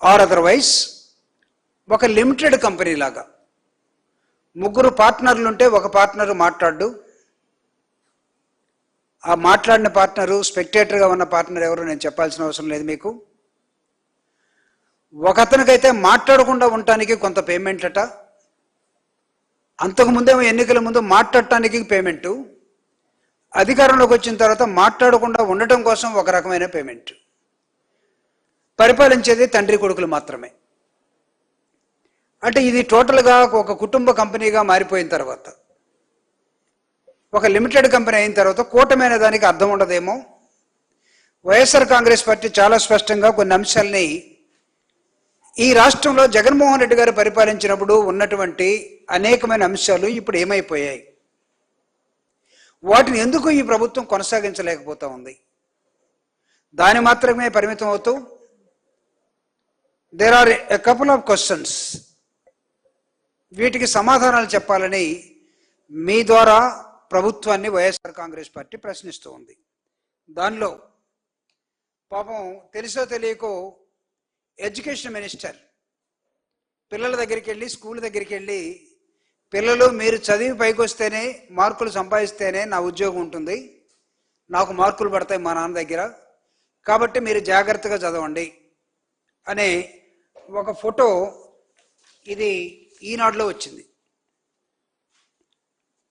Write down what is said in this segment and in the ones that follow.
Or otherwise ఒక limited company లాగా ముగ్గురు పార్ట్నర్లు ఉంటే ఒక పార్ట్నరు మాట్లాడు, ఆ మాట్లాడిన పార్ట్నరు స్పెక్టేటర్గా ఉన్న పార్ట్నర్ ఎవరు నేను చెప్పాల్సిన అవసరం లేదు మీకు. ఒకతనికైతే మాట్లాడకుండా ఉండటానికి కొంత పేమెంట్ అట, అంతకుముందేమో ఎన్నికల ముందు మాట్లాడటానికి పేమెంటు, అధికారంలోకి వచ్చిన తర్వాత మాట్లాడకుండా ఉండటం కోసం ఒక రకమైన పేమెంట్. పరిపాలించేది తండ్రి కొడుకులు మాత్రమే. అంటే ఇది టోటల్గా ఒక కుటుంబ కంపెనీగా మారిపోయిన తర్వాత, ఒక లిమిటెడ్ కంపెనీ అయిన తర్వాత కూటమైన దానికి అర్థం ఉండదేమో. వైఎస్ఆర్ కాంగ్రెస్ పార్టీ చాలా స్పష్టంగా కొన్ని అంశాలని ఈ రాష్ట్రంలో జగన్మోహన్ రెడ్డి గారు పరిపాలించినప్పుడు ఉన్నటువంటి అనేకమైన అంశాలు ఇప్పుడు ఏమైపోయాయి, వాటిని ఎందుకు ఈ ప్రభుత్వం కొనసాగించలేకపోతా ఉంది, దాని మాత్రమే పరిమితం అవుతూ there are a couple of questions, వీటికి సమాధానాలు చెప్పాలని మీ ద్వారా ప్రభుత్వాన్ని వైఎస్ఆర్ కాంగ్రెస్ పార్టీ ప్రశ్నిస్తూ ఉంది. దానిలో పాపం తెలుసో తెలియకో ఎడ్యుకేషన్ మినిస్టర్ పిల్లల దగ్గరికి వెళ్ళి, స్కూల్ దగ్గరికి వెళ్ళి, పిల్లలు మీరు చదివి పైకి వస్తేనే, మార్కులు సంపాదిస్తేనే నా ఉద్యోగం ఉంటుంది, నాకు మార్కులు పడతాయి మా నాన్న దగ్గర, కాబట్టి మీరు జాగ్రత్తగా చదవండి అనే ఒక ఫోటో ఇది ఈనాడులో వచ్చింది.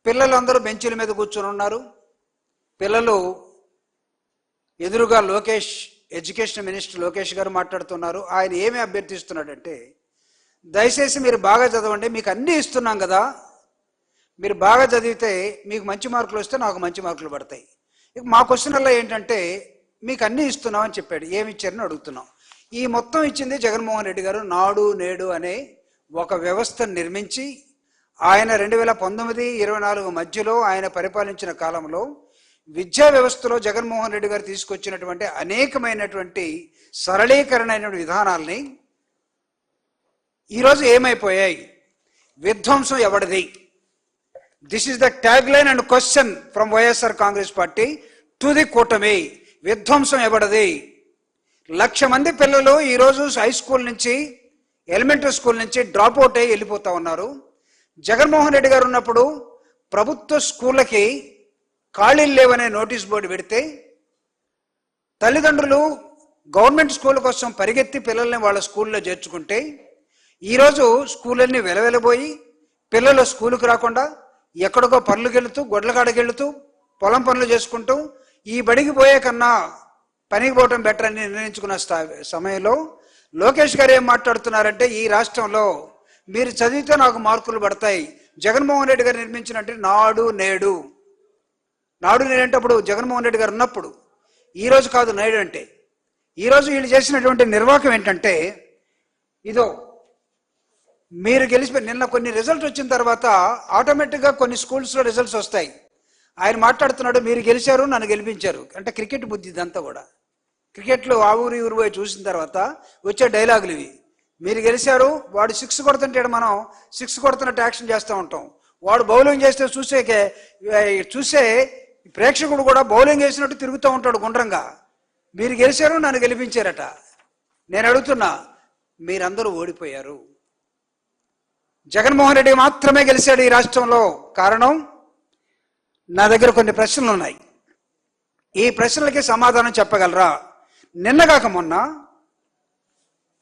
పిల్లలందరూ బెంచీల మీద కూర్చొని ఉన్నారు. పిల్లలు ఎదురుగా లోకేష్, ఎడ్యుకేషన్ మినిస్టర్ లోకేష్ గారు మాట్లాడుతున్నారు. ఆయన ఏమి అభ్యర్థిస్తున్నాడంటే, దయచేసి మీరు బాగా చదవండి, మీకు అన్నీ ఇస్తున్నాం కదా, మీరు బాగా చదివితే మీకు మంచి మార్కులు వస్తే నాకు మంచి మార్కులు పడతాయి. ఇక మా క్వశ్చన్లో ఏంటంటే మీకు అన్నీ ఇస్తున్నామని చెప్పాడు. ఏమి ఇచ్చారని అడుగుతున్నాం. ఈ మొత్తం ఇచ్చింది జగన్మోహన్ రెడ్డి గారు నాడు నేడు అనే ఒక వ్యవస్థను నిర్మించి ఆయన 2019-24 మధ్యలో ఆయన పరిపాలించిన కాలంలో విద్యా వ్యవస్థలో జగన్మోహన్ రెడ్డి గారు తీసుకొచ్చినటువంటి అనేకమైనటువంటి సరళీకరణ విధానాల్ని ఈరోజు ఏమైపోయాయి? విధ్వంసం ఎవరిది? This is the tag line and question from YSR Congress party to the కూటమి. విధ్వంసం ఎవరిది? 1,00,000 మంది పిల్లలు ఈరోజు హై స్కూల్ నుంచి, ఎలిమెంటరీ స్కూల్ నుంచి డ్రాప్ అవుట్ అయ్యి వెళ్ళిపోతా ఉన్నారు. జగన్మోహన్ రెడ్డి గారు ఉన్నప్పుడు ప్రభుత్వ స్కూళ్ళకి ఖాళీలు లేవనే నోటీస్ బోర్డు పెడితే తల్లిదండ్రులు గవర్నమెంట్ స్కూల్ కోసం పరిగెత్తి పిల్లల్ని వాళ్ళ స్కూల్లో చేర్చుకుంటే, ఈరోజు స్కూళ్ళన్నీ వెలవెలబోయి పిల్లలు స్కూలుకు రాకుండా ఎక్కడికో పనులకు వెళుతూ, గొడ్లకాడకి వెళుతూ, పొలం పనులు చేసుకుంటూ ఈ బడికి పోయే కన్నా పనికి పోవటం బెటర్ అని నిర్ణయించుకున్న సమయంలో లోకేష్ గారు ఏం మాట్లాడుతున్నారంటే, ఈ రాష్ట్రంలో మీరు చదివితే నాకు మార్కులు పడతాయి, జగన్మోహన్ రెడ్డి గారు నిర్మించినట్టు నాడు నేడు. నాడు నేడు అంటే అప్పుడు జగన్మోహన్ రెడ్డి గారు ఉన్నప్పుడు, ఈరోజు కాదు నేడు అంటే. ఈరోజు వీళ్ళు చేసినటువంటి నిర్వాహకం ఏంటంటే, ఇదో మీరు గెలిచి నిన్న కొన్ని రిజల్ట్ వచ్చిన తర్వాత ఆటోమేటిక్గా కొన్ని స్కూల్స్లో రిజల్ట్స్ వస్తాయి. ఆయన మాట్లాడుతున్నాడు, మీరు గెలిచారు, నన్ను గెలిపించారు అంటే. క్రికెట్ బుద్ధి ఇదంతా కూడా. క్రికెట్లో ఆ ఊరు ఊరు పోయి చూసిన తర్వాత వచ్చే డైలాగులు ఇవి. మీరు గెలిచారు, వాడు 6 కొడుతుంటే మనం 6 కొడుతున్నట్టు యాక్షన్ చేస్తూ ఉంటాం. వాడు బౌలింగ్ చేస్తే చూసే ప్రేక్షకుడు కూడా బౌలింగ్ వేసినట్టు తిరుగుతూ ఉంటాడు గుండ్రంగా. మీరు గెలిచారు, నన్ను గెలిపించారట. నేను అడుగుతున్నా, మీరందరూ ఓడిపోయారు. జగన్మోహన్ రెడ్డి మాత్రమే గెలిచాడు ఈ రాష్ట్రంలో. కారణం, నా దగ్గర కొన్ని ప్రశ్నలు ఉన్నాయి. ఈ ప్రశ్నలకి సమాధానం చెప్పగలరా? నిన్నగాక మొన్న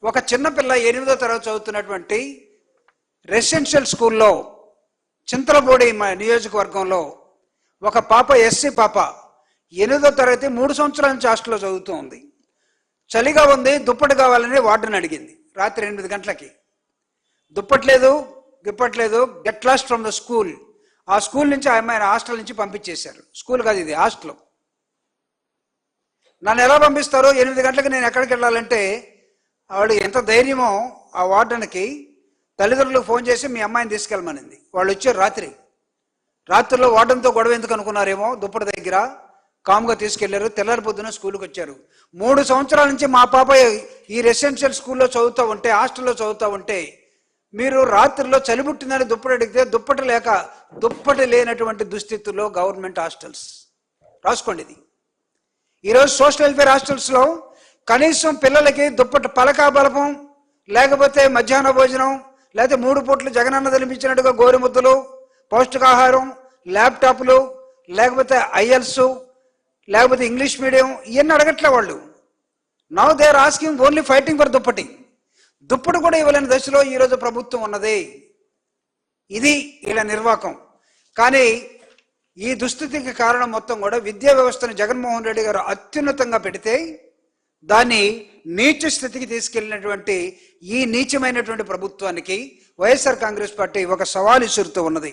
ఒక చిన్నపిల్ల 8వ తరగతి చదువుతున్నటువంటి రెసిడెన్షియల్ స్కూల్లో చింతలపూడి నియోజకవర్గంలో ఒక పాప, ఎస్సీ పాప, 8వ తరగతి 3 సంవత్సరాల నుంచి హాస్టల్లో చదువుతూ ఉంది. చలిగా ఉంది, దుప్పటి కావాలని వార్డెన్ అడిగింది రాత్రి 8 గంటలకి. దుప్పట్లేదు, గిప్పట్లేదు, get lost from the school. ఆ స్కూల్ నుంచి ఆ అమ్మాయిని హాస్టల్ నుంచి పంపించేశారు. స్కూల్ కాదు ఇది, హాస్టల్. నన్ను ఎలా పంపిస్తారు? 8 గంటలకు నేను ఎక్కడికి వెళ్ళాలంటే, ఆవిడ ఎంత ధైర్యమో ఆ వార్డెన్కి తల్లిదండ్రులకు ఫోన్ చేసి మీ అమ్మాయిని తీసుకెళ్ళమనింది. వాళ్ళు వచ్చారు రాత్రిలో వార్డెన్తో గొడవ ఎందుకు అనుకున్నారేమో, దుప్పటి దగ్గర కామ్గా తీసుకెళ్లారు. తెల్లారి పొద్దున స్కూల్కి వచ్చారు. 3 సంవత్సరాల నుంచి మా పాప ఈ రెసిడెన్షియల్ స్కూల్లో చదువుతూ ఉంటే, హాస్టల్లో చదువుతూ ఉంటే, మీరు రాత్రిలో చలిబుట్టిందని దుప్పటి అడిగితే దుప్పటి లేనటువంటి దుస్థితుల్లో గవర్నమెంట్ హాస్టల్స్. రాసుకోండి ఇది. ఈరోజు సోషల్ వెల్ఫేర్ హాస్టల్స్లో కనీసం పిల్లలకి దుప్పటి పలకా బలపం లేకపోతే మధ్యాహ్న భోజనం, లేకపోతే 3 పూట్లు జగనన్న తినిపించినట్టుగా గోరుముద్దలు, పౌష్టికాహారం, ల్యాప్టాప్లు, లేకపోతే ఐఎల్స్, లేకపోతే ఇంగ్లీష్ మీడియం, ఇవన్నీ అడగట్లే వాళ్ళు. Now they are asking only fighting for దుప్పటి. దుప్పటి కూడా ఇవ్వలేని దశలో ఈరోజు ప్రభుత్వం ఉన్నది. ఇది ఇలా నిర్వాకం. కానీ ఈ దుస్థితికి కారణం మొత్తం కూడా విద్యా వ్యవస్థను జగన్మోహన్ రెడ్డి గారు అత్యున్నతంగా పెడితే దాన్ని నీచ స్థితికి తీసుకెళ్లినటువంటి ఈ నీచమైనటువంటి ప్రభుత్వానికి వైఎస్ఆర్ కాంగ్రెస్ పార్టీ ఒక సవాల్ ఇసురుతూ ఉన్నది.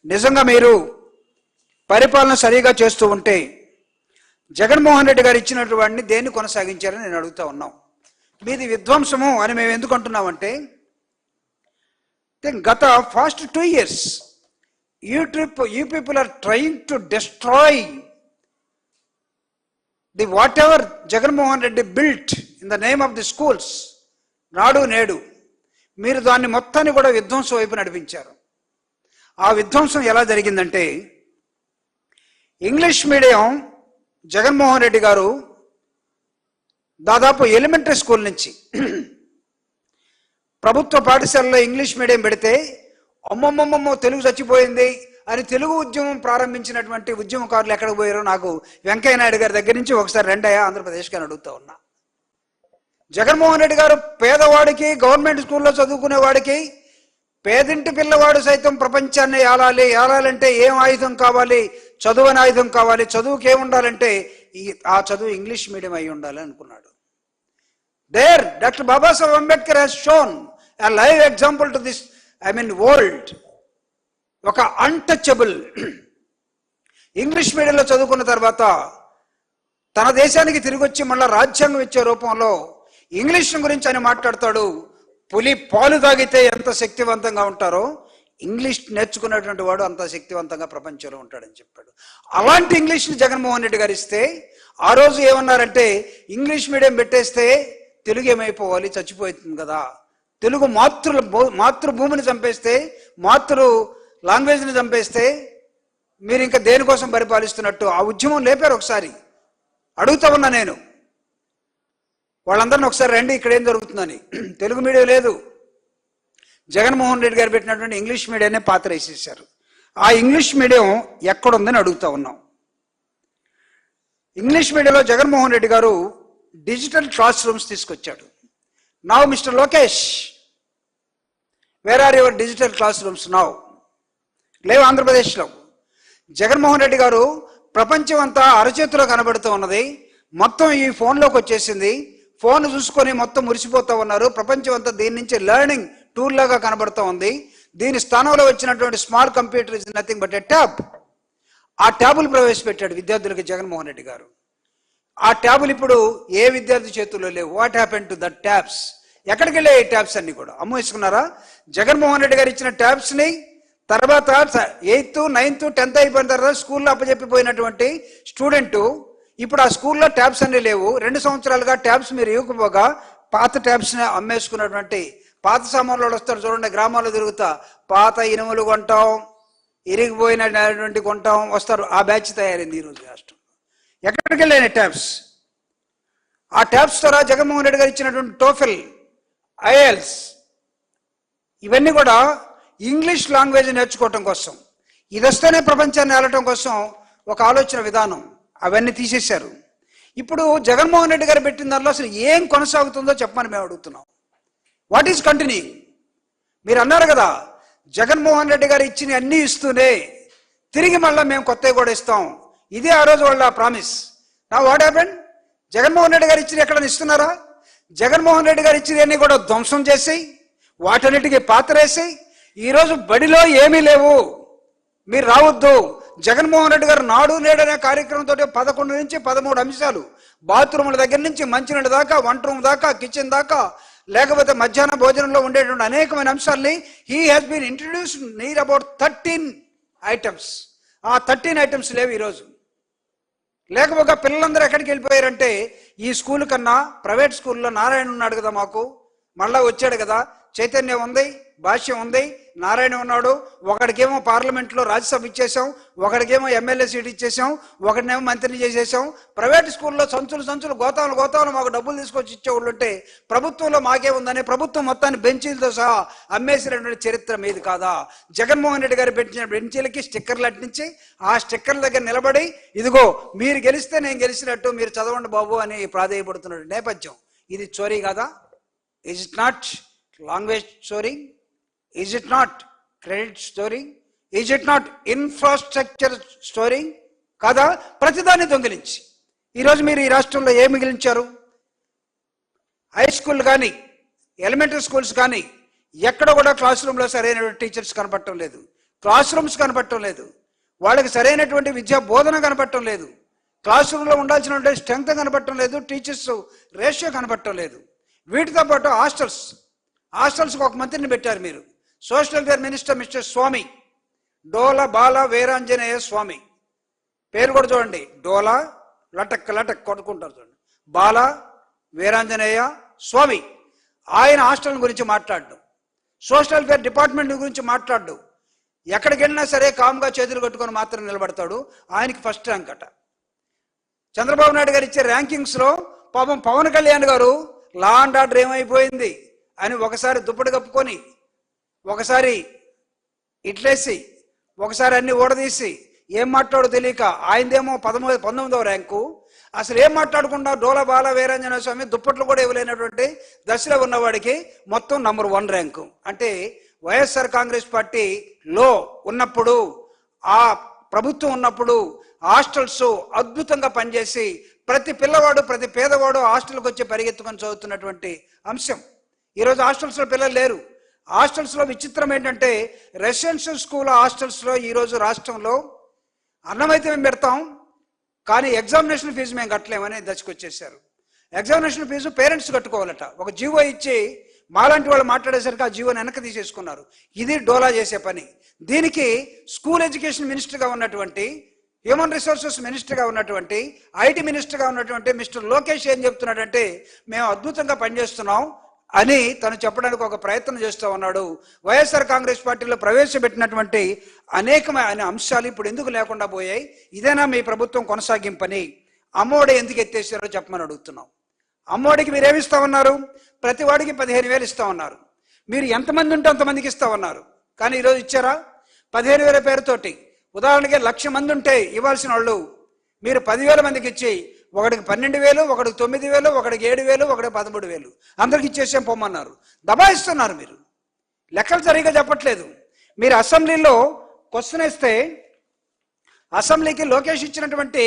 నిజంగా మీరు పరిపాలన సరిగా చేస్తూ ఉంటే జగన్మోహన్ రెడ్డి గారు ఇచ్చినటువంటి దేన్ని కొనసాగించారని నేను అడుగుతా ఉన్నాం. మీది విధ్వంసము అని మేము ఎందుకు అంటున్నామంటే, గత fast 2 years you people are trying to destroy the whatever Jagannamohan Reddy built in the name of the schools. నాడు నేడు మీరు దాన్ని మొత్తాన్ని కూడా విధ్వంసం వైపు నడిపించారు. ఆ విధ్వంసం ఎలా జరిగిందంటే, ఇంగ్లీష్ మీడియం జగన్మోహన్ రెడ్డి గారు దాదాపు ఎలిమెంటరీ స్కూల్ నుంచి ప్రభుత్వ పాఠశాలలో ఇంగ్లీష్ మీడియం పెడితే అమ్మమ్మమ్మమ్మో తెలుగు చచ్చిపోయింది అని తెలుగు ఉద్యమం ప్రారంభించినటువంటి ఉద్యమకారులు ఎక్కడికి పోయారో నాకు వెంకయ్య నాయుడు గారి దగ్గర నుంచి ఒకసారి రెండయ్యా ఆంధ్రప్రదేశ్కి అని అడుగుతా ఉన్నా. జగన్మోహన్ రెడ్డి గారు పేదవాడికి, గవర్నమెంట్ స్కూల్లో చదువుకునే వాడికి, పేదింటి పిల్లవాడు సైతం ప్రపంచాన్ని ఏలాలంటే ఏం ఆయుధం కావాలి? చదువు అని ఆయుధం కావాలి. చదువుకి ఏముండాలంటే ఆ చదువు ఇంగ్లీష్ మీడియం అయి ఉండాలి అనుకున్నాడు. There doctor Babasaheb Ambedkar has shown a live example to this world. ఒక అన్టచబుల్ ఇంగ్లీష్ మీడియంలో చదువుకున్న తర్వాత తన దేశానికి తిరిగి వచ్చి మళ్ళీ రాజ్యాంగం ఇచ్చే రూపంలో ఇంగ్లీష్ గురించి అని మాట్లాడతాడు. పులి పాలు తాగితే ఎంత శక్తివంతంగా ఉంటారో ఇంగ్లీష్ నేర్చుకున్నటువంటి వాడు అంత శక్తివంతంగా ప్రపంచంలో ఉంటాడని చెప్పాడు. అలాంటి ఇంగ్లీష్ని జగన్మోహన్ రెడ్డి గారు ఇస్తే ఆ రోజు ఏమన్నారంటే, ఇంగ్లీష్ మీడియం పెట్టేస్తే తెలుగు ఏమైపోవాలి, చచ్చిపోతుంది కదా, తెలుగు మాతృభూమిని చంపేస్తే, మాతృ లాంగ్వేజ్ని చంపేస్తే మీరు ఇంకా దేనికోసం పరిపాలిస్తున్నట్టు ఆ ఉద్యమం లేపారు. ఒకసారి అడుగుతా ఉన్నా నేను, వాళ్ళందరినీ ఒకసారి రండి ఇక్కడ ఏం జరుగుతుందని. తెలుగు మీడియం లేదు, జగన్మోహన్ రెడ్డి గారు పెట్టినటువంటి ఇంగ్లీష్ మీడియాన్ని పాత్ర వేసేసారు. ఆ ఇంగ్లీష్ మీడియం ఎక్కడుందని అడుగుతా ఉన్నాం. ఇంగ్లీష్ మీడియంలో Jaganmohan Reddy garu digital classrooms తీసుకొచ్చాడు. Now mister Lokesh, where are your digital classrooms now? లేవు ఆంధ్రప్రదేశ్లో. జగన్మోహన్ రెడ్డి గారు ప్రపంచం అంతా అరచేతిలో కనబడుతూ ఉన్నది, మొత్తం ఈ ఫోన్లోకి వచ్చేసింది. ఫోన్ చూసుకొని మొత్తం మురిసిపోతూ ఉన్నారు. ప్రపంచం అంతా దీని నుంచి లెర్నింగ్ టూల్ లాగా కనబడుతూ ఉంది. దీని స్థానంలో వచ్చినటువంటి smart computer is nothing but a tab. ఆ ట్యాబులు ప్రవేశపెట్టాడు విద్యార్థులకి జగన్మోహన్ రెడ్డి గారు. ఆ ట్యాబులు ఇప్పుడు ఏ విద్యార్థి చేతుల్లో లేవు. What happen to the tabs? ఎక్కడికి వెళ్ళాయి ఈ ట్యాబ్స్ అన్ని కూడా? అమ్మేసుకున్నారా? జగన్మోహన్ రెడ్డి గారు ఇచ్చిన ట్యాబ్స్ని తర్వాత 8th, 9th, 10th అయిపోయిన తర్వాత స్కూల్లో అప్పచెప్పిపోయినటువంటి స్టూడెంట్ ఇప్పుడు ఆ స్కూల్లో ట్యాబ్స్ అన్నీ లేవు. 2 సంవత్సరాలుగా ట్యాబ్స్ మీరు ఇవ్వకపోగా పాత ట్యాబ్స్ని అమ్మేసుకున్నటువంటి పాత సామాన్లు వస్తారు చూడండి, గ్రామాల్లో తిరుగుతా పాత ఇనుములు కొంటాం, ఇరిగిపోయినటువంటి కొంటాం వస్తారు. ఆ బ్యాచ్ తయారైంది ఈరోజు రాష్ట్రం. ఎక్కడికి వెళ్ళాయి ట్యాబ్స్? ఆ ట్యాబ్స్ ద్వారా జగన్మోహన్ రెడ్డి గారు ఇచ్చినటువంటి టోఫెల్, ఐఎల్స్ ఇవన్నీ కూడా ఇంగ్లీష్ లాంగ్వేజ్ నేర్చుకోవటం కోసం, ఇది వస్తేనే ప్రపంచాన్ని ఏలటం కోసం ఒక ఆలోచన విధానం, అవన్నీ తీసేశారు. ఇప్పుడు జగన్మోహన్ రెడ్డి గారు పెట్టిన దానిలో అసలు ఏం కొనసాగుతుందో చెప్పమని మేము అడుగుతున్నాం. What is continuing? మీరు అన్నారు కదా, జగన్మోహన్ రెడ్డి గారు ఇచ్చిన అన్నీ ఇస్తూనే తిరిగి మళ్ళీ మేము కొత్తవి కూడా ఇస్తాం. ఇదే ఆ రోజు వాళ్ళ ప్రామిస్. నా వాట్ హ్యాపెండ్? జగన్మోహన్ రెడ్డి గారు ఇచ్చిన ఎక్కడైనా ఇస్తున్నారా? జగన్మోహన్ రెడ్డి గారు ఇచ్చిన అన్ని కూడా ధ్వంసం చేసి వాటన్నిటికీ పాత్రేసి ఈరోజు బడిలో ఏమీ లేవు, మీరు రావద్దు. జగన్మోహన్ రెడ్డి గారు నాడు నేడు అనే కార్యక్రమంతో 11 నుంచి 13 అంశాలు, బాత్రూముల దగ్గర నుంచి మంచినీళ్ళ దాకా, వంట రూమ్ దాకా, కిచెన్ దాకా, లేకపోతే మధ్యాహ్న భోజనంలో ఉండేటువంటి అనేకమైన అంశాలని he has been introduced near about 13 items. ఆ 13 ఐటమ్స్ లేవు ఈరోజు. లేకపోతే పిల్లలందరూ ఎక్కడికి వెళ్ళిపోయారంటే, ఈ స్కూల్ కన్నా ప్రైవేట్ స్కూల్లో నారాయణ ఉన్నాడు కదా, మాకు మళ్ళా వచ్చాడు కదా, చైతన్యం ఉంది, భాష్యం ఉంది, నారాయణ ఉన్నాడు. ఒకడికేమో పార్లమెంట్లో రాజ్యసభ ఇచ్చేసాం, ఒకడికేమో ఎమ్మెల్యే సీట్ ఇచ్చేసాం, ఒకడినేమో మంత్రిని చేసేసాం. ప్రైవేట్ స్కూల్లో సంచులు గోతాలు మాకు డబ్బులు తీసుకొచ్చి ఇచ్చేవాళ్ళు ఉంటే ప్రభుత్వంలో మాకేముందని ప్రభుత్వం మొత్తాన్ని బెంచీలతో సహా అమ్మేసినటువంటి చరిత్ర మీది కాదా? జగన్మోహన్ రెడ్డి గారు పెట్టిన బెంచీలకి స్టిక్కర్లు అట్టించి ఆ స్టిక్కర్ల దగ్గర నిలబడి ఇదిగో మీరు గెలిస్తే నేను గెలిచినట్టు, మీరు చదవండి బాబు అని ప్రాధేయపడుతున్న నేపథ్యం. ఇది చోరీ కాదా? ఈజ్ ఇట్ నాట్ లాంగ్వేజ్ చోరీ? Is it not credit story? Is it not infrastructure story? కాదా? ప్రతిదాన్ని దొంగిలించి ఈరోజు మీరు ఈ రాష్ట్రంలో ఏం మిగిలించారు? హై స్కూల్ కానీ ఎలిమెంటరీ స్కూల్స్ కానీ ఎక్కడ కూడా క్లాస్ రూమ్లో సరైనటువంటి టీచర్స్ కనపడటం లేదు, క్లాస్ రూమ్స్ కనపడటం లేదు, వాళ్ళకి సరైనటువంటి విద్యా బోధన కనపడటం లేదు, క్లాస్ రూమ్లో ఉండాల్సినటువంటి స్ట్రెంగ్త్ కనపడటం లేదు, టీచర్స్ రేషియో కనపడటం లేదు. వీటితో పాటు హాస్టల్స్కి ఒక మంత్రిని పెట్టారు మీరు, సోషల్ వెల్ఫేర్ మినిస్టర్ మిస్టర్ స్వామి, డోల బాల వీరాంజనేయ స్వామి. పేరు కూడా చూడండి, డోల లటక్ కొట్టుకుంటారు చూడండి, బాల వీరాంజనేయ స్వామి. ఆయన హాస్టల్ గురించి మాట్లాడు, సోషల్ వెల్ఫేర్ డిపార్ట్మెంట్ గురించి మాట్లాడు. ఎక్కడికి వెళ్ళినా సరే కామ్గా చేతులు కట్టుకొని మాత్రం నిలబడతాడు. ఆయనకి ఫస్ట్ ర్యాంక్ అట. చంద్రబాబు నాయుడు గారు ఇచ్చే ర్యాంకింగ్స్లో పాపం పవన్ కళ్యాణ్ గారు లా అండ్ ఆర్డర్ ఏమైపోయింది అని ఒకసారి దుప్పటి కప్పుకొని, ఒకసారి ఇట్లేసి, ఒకసారి అన్ని ఓడదీసి ఏం మాట్లాడో తెలియక ఆయనదేమో 19వ ర్యాంకు. అసలు ఏం మాట్లాడకుండా డోల బాల వీరాంజనేయ స్వామి దుప్పట్లు కూడా ఇవ్వలేనటువంటి దశలో ఉన్నవాడికి మొత్తం నంబర్ 1 ర్యాంకు. అంటే వైఎస్ఆర్ కాంగ్రెస్ పార్టీలో ఉన్నప్పుడు, ఆ ప్రభుత్వం ఉన్నప్పుడు హాస్టల్స్ అద్భుతంగా పనిచేసి ప్రతి పిల్లవాడు, ప్రతి పేదవాడు హాస్టల్కి వచ్చి పరిగెత్తుకొని చదువుతున్నటువంటి అంశం. ఈరోజు హాస్టల్స్లో పిల్లలు లేరు. హాస్టల్స్లో విచిత్రం ఏంటంటే రెసిడెన్షియల్ స్కూల్ హాస్టల్స్లో ఈరోజు రాష్ట్రంలో అన్నం అయితే మేము పెడతాం, కానీ ఎగ్జామినేషన్ ఫీజు మేము కట్టలేమనే దశకు వచ్చేసారు. ఎగ్జామినేషన్ ఫీజు పేరెంట్స్ కట్టుకోవాలట. ఒక జీవో ఇచ్చి మాలాంటి వాళ్ళు మాట్లాడేసరికి ఆ జీవోని వెనక్కి తీసేసుకున్నారు. ఇది డోలా చేసే పని. దీనికి స్కూల్ ఎడ్యుకేషన్ మినిస్టర్గా ఉన్నటువంటి, హ్యూమన్ రిసోర్సెస్ మినిస్టర్గా ఉన్నటువంటి, ఐటీ మినిస్టర్గా ఉన్నటువంటి మిస్టర్ లోకేష్ ఏం చెప్తున్నాడంటే మేము అద్భుతంగా పనిచేస్తున్నాం అని తను చెప్పడానికి ఒక ప్రయత్నం చేస్తూ ఉన్నాడు. వైఎస్ఆర్ కాంగ్రెస్ పార్టీలో ప్రవేశపెట్టినటువంటి అనేకమైన అంశాలు ఇప్పుడు ఎందుకు లేకుండా పోయాయి? ఇదేనా మీ ప్రభుత్వం కొనసాగింపని? అమ్మఒడి ఎందుకు ఎత్తేసారో చెప్పమని అడుగుతున్నాం. అమ్మఒడికి మీరు ఏమి ఇస్తా ఉన్నారు? ప్రతి వాడికి 15,000 ఇస్తా ఉన్నారు. మీరు ఎంతమంది ఉంటే అంతమందికి ఇస్తా ఉన్నారు. కానీ ఈరోజు ఇచ్చారా? 15,000 పేరుతోటి. ఉదాహరణకి 1,00,000 మంది ఉంటే ఇవ్వాల్సిన వాళ్ళు మీరు 10,000 మందికి ఇచ్చి, ఒకడికి 12,000, ఒకడికి 9,000, ఒకడికి 7,000, ఒకడికి 13,000 అందరికి ఇచ్చేసాం పొమ్మన్నారు. దబాయిస్తున్నారు. మీరు లెక్కలు సరిగ్గా చెప్పట్లేదు. మీరు అసెంబ్లీలో క్వశ్చన్ వేస్తే అసెంబ్లీకి లోకేష్ ఇచ్చినటువంటి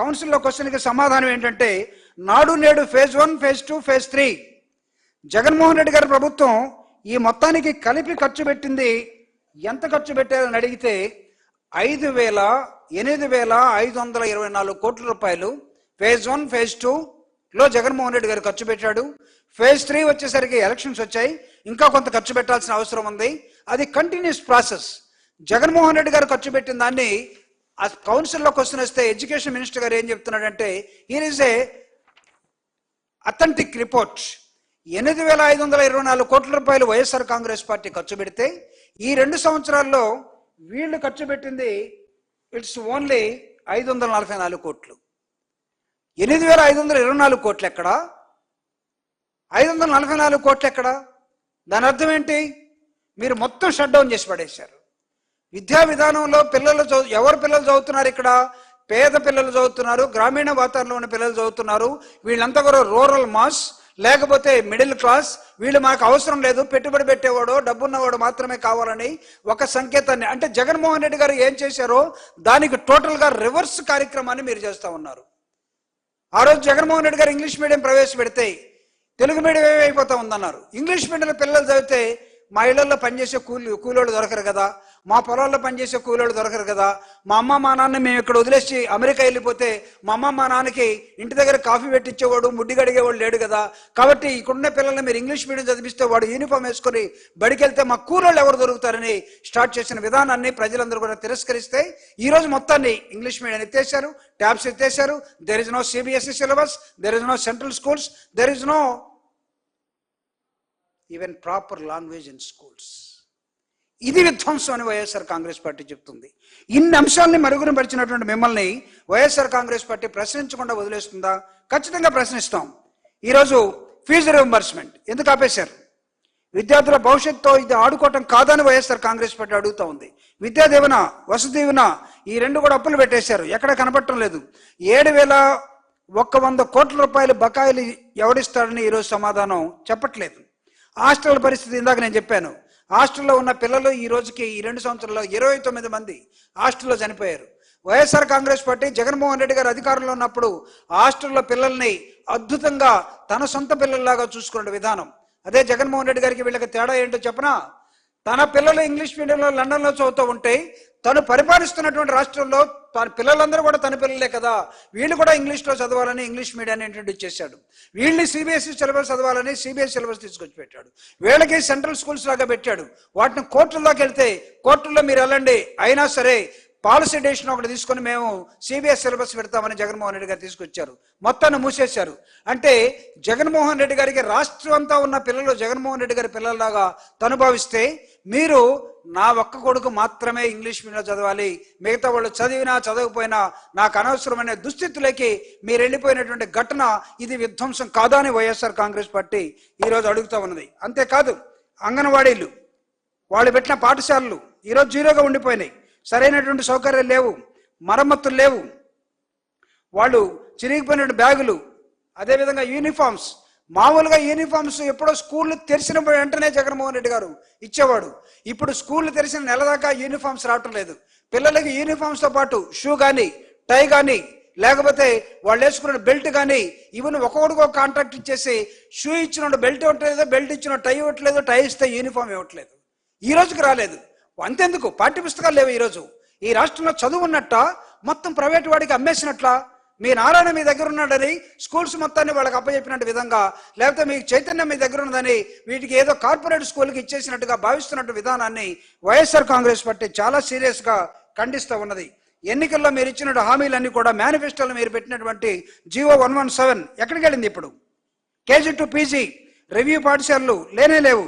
కౌన్సిల్లో క్వశ్చన్కి సమాధానం ఏంటంటే నాడు నేడు phase 1, phase 2, phase 3 Jaganmohan Reddy గారి ప్రభుత్వం ఈ మొత్తానికి కలిపి ఖర్చు పెట్టింది ఎంత ఖర్చు పెట్టారని అడిగితే 8,524 కోట్ల రూపాయలు ఫేజ్ 1, ఫేజ్ 2లో జగన్మోహన్ రెడ్డి గారు ఖర్చు పెట్టాడు. ఫేజ్ 3 వచ్చేసరికి ఎలక్షన్స్ వచ్చాయి, ఇంకా కొంత ఖర్చు పెట్టాల్సిన అవసరం ఉంది. అది కంటిన్యూస్ ప్రాసెస్. జగన్మోహన్ రెడ్డి గారు ఖర్చు పెట్టిన దాన్ని ఆ కౌన్సిల్లో క్వశ్చన్ వస్తే ఎడ్యుకేషన్ మినిస్టర్ గారు ఏం చెప్తున్నాడంటే here is a authentic report. 8,524 కోట్ల రూపాయలు వైఎస్ఆర్ కాంగ్రెస్ పార్టీ ఖర్చు పెడితే ఈ 2 సంవత్సరాల్లో వీళ్ళు ఖర్చు పెట్టింది ఇట్స్ ఓన్లీ 544 కోట్లు. 8,524 కోట్లు ఎక్కడ? 544 కోట్లు ఎక్కడ? దాని అర్థం ఏంటి? మీరు మొత్తం షట్ డౌన్ చేసి పడేశారు. విద్యా విధానంలో ఎవరు పిల్లలు చదువుతున్నారు? ఇక్కడ పేద పిల్లలు చదువుతున్నారు, గ్రామీణ వాతావరణంలో ఉన్న పిల్లలు చదువుతున్నారు. వీళ్ళంతా కూడా రూరల్ మాస్, లేకపోతే మిడిల్ క్లాస్. వీళ్ళు మాకు అవసరం లేదు, పెట్టుబడి పెట్టేవాడు డబ్బున్నవాడు మాత్రమే కావాలని ఒక సంకేతాన్ని, అంటే జగన్మోహన్ రెడ్డి గారు ఏం చేశారో దానికి టోటల్గా రివర్స్ కార్యక్రమాన్ని మీరు చేస్తూ ఉన్నారు. ఆ రోజు జగన్మోహన్ రెడ్డి గారు ఇంగ్లీష్ మీడియం ప్రవేశపెడితే తెలుగు మీడియం ఏమైపోతా ఉందన్నారు. ఇంగ్లీష్ మీడియంలో పిల్లలు చదివితే మా ఇళ్లలో పనిచేసే కూలోళ్ళు దొరకరు కదా, మా పొలాల్లో పనిచేసే కూలోళ్ళు దొరకరు కదా, మా అమ్మ మా నాన్న మేము ఇక్కడ వదిలేసి అమెరికా వెళ్ళిపోతే మా అమ్మ మా నాన్నకి ఇంటి దగ్గర కాఫీ పెట్టించేవాడు, ముడ్డి గడిగేవాడు లేడు కదా. కాబట్టి ఇక్కడున్న పిల్లల్ని మీరు ఇంగ్లీష్ మీడియం చదివిస్తే వాడు యూనిఫామ్ వేసుకొని బడికి వెళ్తే మా కూలోళ్ళు ఎవరు దొరుకుతారని స్టార్ట్ చేసిన విధానాన్ని ప్రజలందరూ కూడా తిరస్కరిస్తే ఈరోజు మొత్తాన్ని ఇంగ్లీష్ మీడియం ఎత్తేసారు, ట్యాబ్స్ ఎత్తేసారు. There is no CBSE syllabus, there is no central schools, there is no even proper language in schools. ఇది విధ్వంసం అని వైఎస్ఆర్ కాంగ్రెస్ పార్టీ చెప్తుంది. ఇన్ని అంశాలని మరుగున పరిచినటువంటి మిమ్మల్ని వైఎస్ఆర్ కాంగ్రెస్ పార్టీ ప్రశ్నించకుండా వదిలేస్తుందా? ఖచ్చితంగా ప్రశ్నిస్తాం. ఈరోజు ఫీజు రీయింబర్స్మెంట్ ఎందుకు ఆపేశారు? విద్యార్థుల భవిష్యత్తుతో ఇది ఆడుకోవటం కాదని వైఎస్ఆర్ కాంగ్రెస్ పార్టీ అడుగుతూ ఉంది. విద్యా దీవెన, వసతి దీవెన ఈ రెండు కూడా అప్పులు పెట్టేశారు, ఎక్కడ కనపడటం లేదు. 7,100 కోట్ల రూపాయలు బకాయిలు ఎవడిస్తాడని ఈరోజు సమాధానం చెప్పట్లేదు. హాస్టల్ పరిస్థితి ఇందాక నేను చెప్పాను. హాస్టల్లో ఉన్న పిల్లలు ఈ రోజుకి ఈ 2 సంవత్సరాల్లో 29 మంది హాస్టల్లో చనిపోయారు. వైఎస్ఆర్ కాంగ్రెస్ పార్టీ జగన్మోహన్ రెడ్డి గారు అధికారంలో ఉన్నప్పుడు హాస్టల్లో పిల్లల్ని అద్భుతంగా తన సొంత పిల్లల్లాగా చూసుకునే విధానం. అదే జగన్మోహన్ రెడ్డి గారికి వీళ్ళకి తేడా ఏంటో చెప్పనా? తన పిల్లలు ఇంగ్లీష్ మీడియంలో లండన్లో చదువుతూ ఉంటే తను పరిపాలిస్తున్నటువంటి రాష్ట్రంలో తన పిల్లలందరూ కూడా తన పిల్లలే కదా, వీళ్ళు కూడా ఇంగ్లీష్లో చదవాలని ఇంగ్లీష్ మీడియాన్ని ఇంట్రడ్యూస్ చేశాడు. వీళ్ళని సిబిఎస్ఈ సిలబస్ చదవాలని సిబిఎస్ఈ సిలబస్ తీసుకొచ్చి పెట్టాడు. వీళ్ళకి సెంట్రల్ స్కూల్స్ లాగా పెట్టాడు. వాటిని కోర్టుల్లోకి వెళ్తే కోర్టుల్లో మీరు వెళ్ళండి, అయినా సరే పాలసీ డెసిషన్ ఒకటి తీసుకొని మేము సిబిఎస్ సిలబస్ పెడతామని జగన్మోహన్ రెడ్డి గారు తీసుకొచ్చారు. మొత్తాన్ని మూసేశారు. అంటే జగన్మోహన్ రెడ్డి గారికి రాష్ట్రం అంతా ఉన్న పిల్లలు జగన్మోహన్ రెడ్డి గారి పిల్లల్లాగా తను భావిస్తే, మీరు నా ఒక్క కొడుకు మాత్రమే ఇంగ్లీష్ మీడియంలో చదవాలి, మిగతా వాళ్ళు చదివినా చదవకపోయినా నాకు అనవసరమైన దుస్థితులకి మీరు వెళ్ళిపోయినటువంటి ఘటన ఇది విధ్వంసం కాదా అని వైఎస్ఆర్ కాంగ్రెస్ పార్టీ ఈరోజు అడుగుతూ ఉన్నది. అంతేకాదు అంగన్వాడీలు, వాళ్ళు పెట్టిన పాఠశాలలు ఈరోజు జీరోగా ఉండిపోయినాయి. సరైనటువంటి సౌకర్యాలు లేవు, మరమ్మతులు లేవు. వాళ్ళు చిరిగిపోయిన బ్యాగులు, అదేవిధంగా యూనిఫామ్స్. మామూలుగా యూనిఫామ్స్ ఎప్పుడో స్కూళ్ళు తెరిచిన వెంటనే జగన్మోహన్ రెడ్డి గారు ఇచ్చేవాడు. ఇప్పుడు స్కూళ్ళు తెరిచిన నెల దాకా యూనిఫామ్స్ రావటం లేదు. పిల్లలకి యూనిఫామ్స్తో పాటు షూ కానీ, టై కానీ, లేకపోతే వాళ్ళు వేసుకున్న బెల్ట్ కానీ, ఈవెన్ ఒక్కొక్కడికి ఒక కాంట్రాక్ట్ ఇచ్చేసి షూ ఇచ్చిన బెల్ట్ ఇవ్వట్లేదు, బెల్ట్ ఇచ్చిన టై ఇవ్వట్లేదు, టై ఇస్తే యూనిఫామ్ ఇవ్వట్లేదు. ఈ రోజుకి రాలేదు. అంతెందుకు, పాఠ్య పుస్తకాలు లేవు. ఈరోజు ఈ రాష్ట్రంలో చదువు ఉన్నట్ట మొత్తం ప్రైవేట్ వాడికి అమ్మేసినట్ల. మీ నారాయణ మీ దగ్గర ఉన్నాడని స్కూల్స్ మొత్తాన్ని వాళ్ళకి అప్పచెప్పినట్టు విధంగా, లేకపోతే మీకు చైతన్యం మీ దగ్గర ఉన్నదని వీటికి ఏదో కార్పొరేట్ స్కూల్కి ఇచ్చేసినట్టుగా భావిస్తున్నట్టు విధానాన్ని వైఎస్ఆర్ కాంగ్రెస్ పార్టీ చాలా సీరియస్గా ఖండిస్తూ ఉన్నది. ఎన్నికల్లో మీరు ఇచ్చినట్టు హామీలన్నీ కూడా మేనిఫెస్టోలో మీరు పెట్టినటువంటి జీవో 117 ఎక్కడికి వెళ్ళింది? ఇప్పుడు కేజీ టు పీజీ రివ్యూ పాఠశాలలు లేనే లేవు.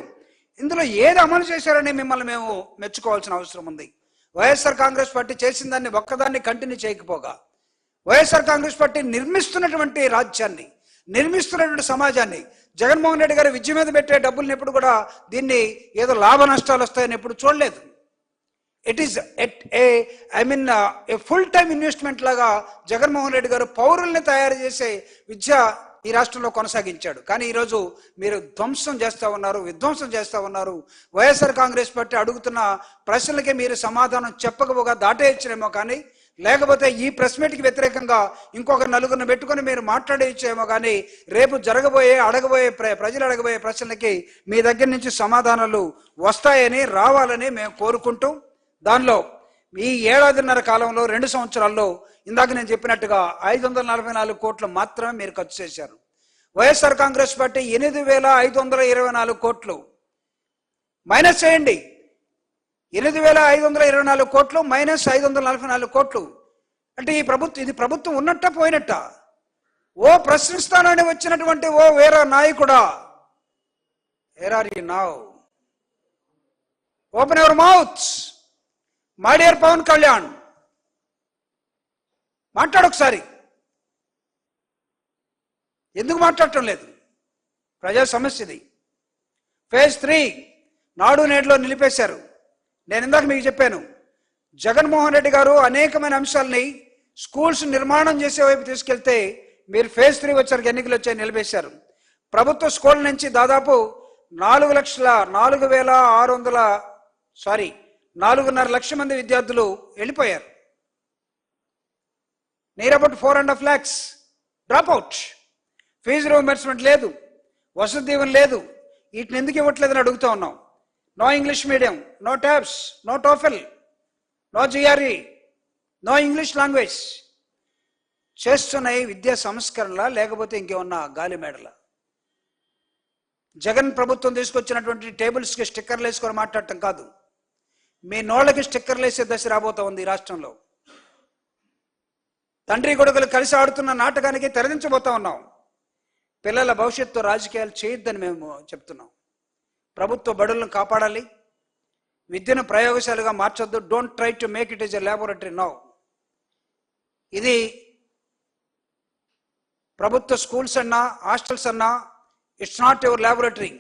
ఇందులో ఏది అమలు చేశారని మిమ్మల్ని మేము మెచ్చుకోవాల్సిన అవసరం ఉంది. వైఎస్ఆర్ కాంగ్రెస్ పార్టీ చేసిన దాన్ని ఒక్కదాన్ని కంటిన్యూ చేయకపోగా, వైఎస్ఆర్ కాంగ్రెస్ పార్టీ నిర్మిస్తున్నటువంటి రాజ్యాన్ని, నిర్మిస్తున్నటువంటి సమాజాన్ని, జగన్మోహన్ రెడ్డి గారి విద్య మీద పెట్టే డబ్బుల్ని ఎప్పుడు కూడా దీన్ని ఏదో లాభ నష్టాలు వస్తాయని ఎప్పుడు చూడలేదు. It is a full time investment లాగా జగన్మోహన్ రెడ్డి గారు పౌరుల్ని తయారు చేసే విద్య ఈ రాష్ట్రంలో కొనసాగించాడు. కానీ ఈరోజు మీరు ధ్వంసం చేస్తూ ఉన్నారు, విధ్వంసం చేస్తూ ఉన్నారు. వైఎస్ఆర్ కాంగ్రెస్ పార్టీ అడుగుతున్న ప్రశ్నలకే మీరు సమాధానం చెప్పకపోగా దాటేయచ్చేమో, కానీ లేకపోతే ఈ ప్రెస్ మీట్కి వ్యతిరేకంగా ఇంకొక నలుగురిని పెట్టుకొని మీరు మాట్లాడేయచ్చేమో, కానీ రేపు అడగబోయే ప్రజలు అడగబోయే ప్రశ్నలకి మీ దగ్గర నుంచి సమాధానాలు వస్తాయని, రావాలని మేము కోరుకుంటూ, దానిలో ఈ 1.5 కాలంలో 2 సంవత్సరాల్లో ఇందాక నేను చెప్పినట్టుగా 544 కోట్లు మాత్రమే మీరు ఖర్చు చేశారు. వైఎస్ఆర్ కాంగ్రెస్ పార్టీ 8,524 కోట్లు మైనస్ చేయండి. 8,524 కోట్లు మైనస్ 544 కోట్లు అంటే ఇది ప్రభుత్వం ఉన్నట్ట పోయినట్ట? ఓ ప్రశ్నిస్తానని వచ్చినటువంటి ఓ వేరే నాయకుడా, where are you now? Open your mouths my dear Pawan Kalyan, మాట్లాడొకసారి. ఎందుకు మాట్లాడటం లేదు? ప్రజా సమస్యది. ఫేజ్ 3 నాడు నేడులో నిలిపేశారు. నేను ఇందాక మీకు చెప్పాను, జగన్మోహన్ రెడ్డి గారు అనేకమైన అంశాలని స్కూల్స్ నిర్మాణం చేసే వైపు తీసుకెళ్తే మీరు ఫేజ్ 3 వచ్చరికి ఎన్నికలు వచ్చాయి, నిలిపేశారు. ప్రభుత్వ స్కూల్ నుంచి దాదాపు 4,600,000 లక్షల మంది విద్యార్థులు వెళ్ళిపోయారు. Near about 4.5 lakhs drop out. Fees reimbursement లేదు, వసతి దీవెన లేదు. వీటిని ఎందుకు ఇవ్వట్లేదని అడుగుతూ ఉన్నాం. No English medium, no tabs, no TOEFL, no GRE, no English language. చేస్తున్నాయి విద్యా సంస్కరణలా లేకపోతే ఇంకేమన్నా గాలి మేడలా? జగన్ ప్రభుత్వం తీసుకొచ్చినటువంటి టేబుల్స్కి స్టిక్కర్లు వేసుకొని మాట్లాడటం కాదు, మీ నోళ్ళకి స్టిక్కర్లు వేసే దశ రాబోతా ఉంది ఈ రాష్ట్రంలో. తండ్రి కొడుకులు కలిసి ఆడుతున్న నాటకానికి తెరదించబోతా ఉన్నాం. పిల్లల భవిష్యత్తు రాజకీయాలు చేయొద్దని మేము చెప్తున్నాం. ప్రభుత్వ బడులను కాపాడాలి. విద్యను ప్రయోగశాలగా మార్చొద్దు. Don't try to make it is a laboratory now. ఇది ప్రభుత్వ స్కూల్స్ అన్నా హాస్టల్స్ అన్నా it's not your laboratory,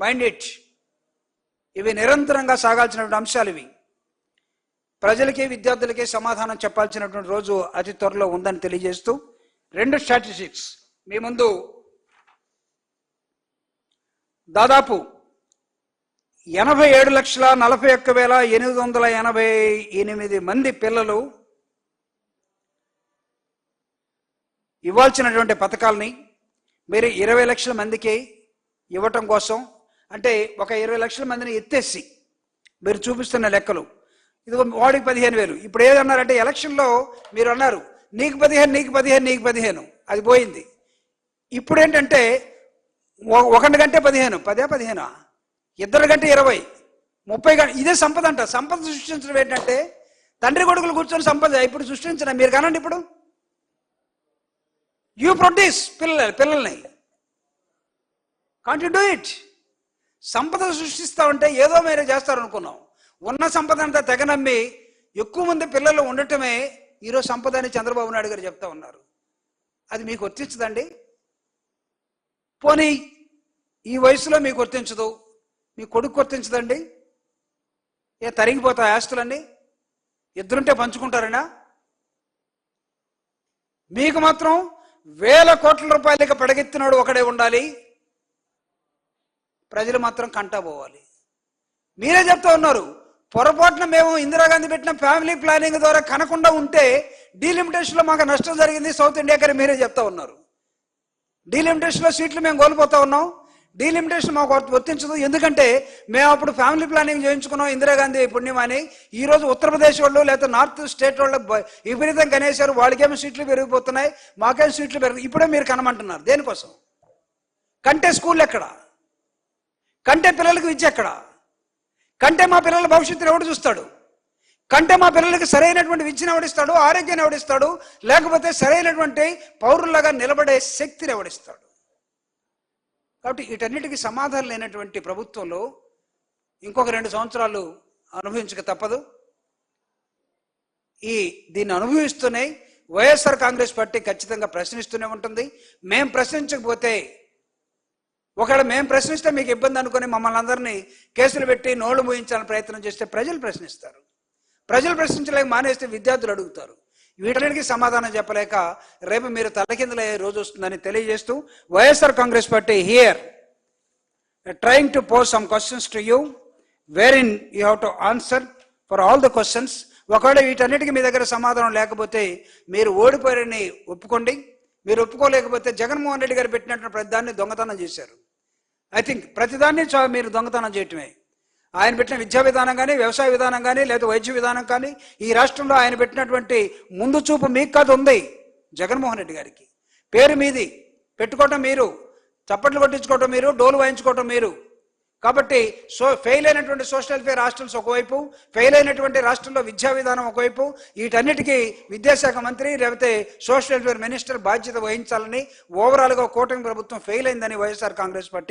mind it. ఇవి నిరంతరంగా సాగాల్సినటువంటి అంశాలు. ఇవి ప్రజలకి విద్యార్థులకి సమాధానం చెప్పాల్సినటువంటి రోజు అతి త్వరలో ఉందని తెలియజేస్తూ 2 స్టాటిస్టిక్స్ మీ ముందు. దాదాపు 87,41,888 మంది పిల్లలు ఇవ్వాల్సినటువంటి పథకాలని మీరు 20 లక్షల మందికి ఇవ్వటం కోసం, అంటే ఒక 20 లక్షల మందిని ఎత్తేసి మీరు చూపిస్తున్న లెక్కలు, ఇది వాడికి 15,000. ఇప్పుడు ఏదన్నారంటే ఎలక్షన్లో మీరు అన్నారు నీకు 15, నీకు 15, నీకు 15, అది పోయింది. ఇప్పుడు ఏంటంటే 1 గంటే 15, 10 15, 2 గంటే 20, 30 గంట. ఇదే సంపద అంట. సంపద సృష్టించడం ఏంటంటే తండ్రి కొడుకులు కూర్చొని సంపద ఇప్పుడు సృష్టించడం. మీరు కానండి, ఇప్పుడు యూ ప్రొడ్యూస్ పిల్లల్ని, కాంట్ యు డూ ఇట్. సంపద సృష్టిస్తామంటే ఏదో మీరే చేస్తారు అనుకున్నాం. ఉన్న సంపద అంతా తెగనమ్మి ఎక్కువ మంది పిల్లలు ఉండటమే ఈరోజు సంపద అని చంద్రబాబు నాయుడు గారు చెప్తా ఉన్నారు. అది మీకు వర్తించదండి. పోనీ ఈ వయసులో మీకు వర్తించదు, మీ కొడుకు వర్తించదండి. తరిగిపోతాయి ఆస్తులన్నీ, ఇద్దరుంటే పంచుకుంటారనా? మీకు మాత్రం వేల కోట్ల రూపాయలకి పడగెత్తినాడు ఒకడే ఉండాలి, ప్రజలు మాత్రం కంటా పోవాలి. మీరే చెప్తా ఉన్నారు పొరపాటున మేము ఇందిరాగాంధీ పెట్టిన ఫ్యామిలీ ప్లానింగ్ ద్వారా కనకుండా ఉంటే డీలిమిటేషన్లో మాకు నష్టం జరిగింది సౌత్ ఇండియా గారు. మీరే చెప్తా ఉన్నారు డీలిమిటేషన్లో సీట్లు మేము కోల్పోతా ఉన్నాం, డీలిమిటేషన్ మాకు వర్తించదు. ఎందుకంటే మేము అప్పుడు ఫ్యామిలీ ప్లానింగ్ చేయించుకున్నాం ఇందిరాగాంధీ పుణ్యమని. ఈరోజు ఉత్తరప్రదేశ్ వాళ్ళు లేదా నార్త్ స్టేట్ వాళ్ళు విపరీతంగా కనేశారు, వాళ్ళకేమో సీట్లు పెరిగిపోతున్నాయి, మాకేమో సీట్లు పెరిగి. ఇప్పుడే మీరు కనమంటున్నారు దేనికోసం? కంటే స్కూల్ ఎక్కడ? కంటే పిల్లలకు విద్య ఎక్కడ? కంటే మా పిల్లల భవిష్యత్తును ఎవడు చూస్తాడు? కంటే మా పిల్లలకి సరైనటువంటి విద్యను ఎవడిస్తాడు, ఆరోగ్యాన్ని ఎవడిస్తాడు, లేకపోతే సరైనటువంటి పౌరులుగా నిలబడే శక్తిని ఎవడిస్తాడు? కాబట్టి వీటన్నిటికీ సమాధానం లేనటువంటి ప్రభుత్వంలో ఇంకొక 2 సంవత్సరాలు అనుభవించక తప్పదు. దీన్ని అనుభవిస్తూనే వైఎస్ఆర్ కాంగ్రెస్ పార్టీ ఖచ్చితంగా ప్రశ్నిస్తూనే ఉంటుంది. మేం ప్రశ్నించకపోతే, ఒకవేళ మేము ప్రశ్నిస్తే మీకు ఇబ్బంది అనుకుని మమ్మల్ని అందరినీ కేసులు పెట్టి నోళ్లు మూయించాలని ప్రయత్నం చేస్తే ప్రజలు ప్రశ్నిస్తారు. ప్రజలు ప్రశ్నించలేక మానేస్తే విద్యార్థులు అడుగుతారు. వీటన్నిటికీ సమాధానం చెప్పలేక రేపు మీరు తలకిందులయ్యే రోజు వస్తుందని తెలియజేస్తూ YSR Congress Party here trying to pose some questions to you where in you have to answer for all the questions. ఒకవేళ వీటన్నిటికీ మీ దగ్గర సమాధానం లేకపోతే మీరు ఓడిపోయారని ఒప్పుకోండి. మీరు ఒప్పుకోలేకపోతే జగన్మోహన్ రెడ్డి గారు పెట్టినటువంటి ప్రతిదాన్ని దొంగతనం చేశారు. ఐ థింక్ ప్రతిదాన్ని మీరు దొంగతనం చేయటమే. ఆయన పెట్టిన విద్యా విధానం కానీ, వ్యవసాయ విధానం కానీ, లేదా వైద్య విధానం కానీ, ఈ రాష్ట్రంలో ఆయన పెట్టినటువంటి ముందు చూపు మీకు కాదు ఉంది, జగన్మోహన్ రెడ్డి గారికి. పేరు మీది పెట్టుకోవటం మీరు, చప్పట్లు కొట్టించుకోవటం మీరు, డోలు వాయించుకోవటం మీరు. కాబట్టి ఫెయిల్ అయినటువంటి సోషల్ వెల్ఫేర్ హాస్టల్స్ ఒకవైపు, ఫెయిల్ అయినటువంటి రాష్ట్రంలో విద్యా విధానం ఒకవైపు, వీటన్నిటికీ విద్యాశాఖ మంత్రి లేకపోతే సోషల్ వెల్ఫేర్ మినిస్టర్ బాధ్యత వహించాలని ఓవరాల్గా కూటమి ప్రభుత్వం ఫెయిల్ అయిందని వైఎస్ఆర్ కాంగ్రెస్ పార్టీ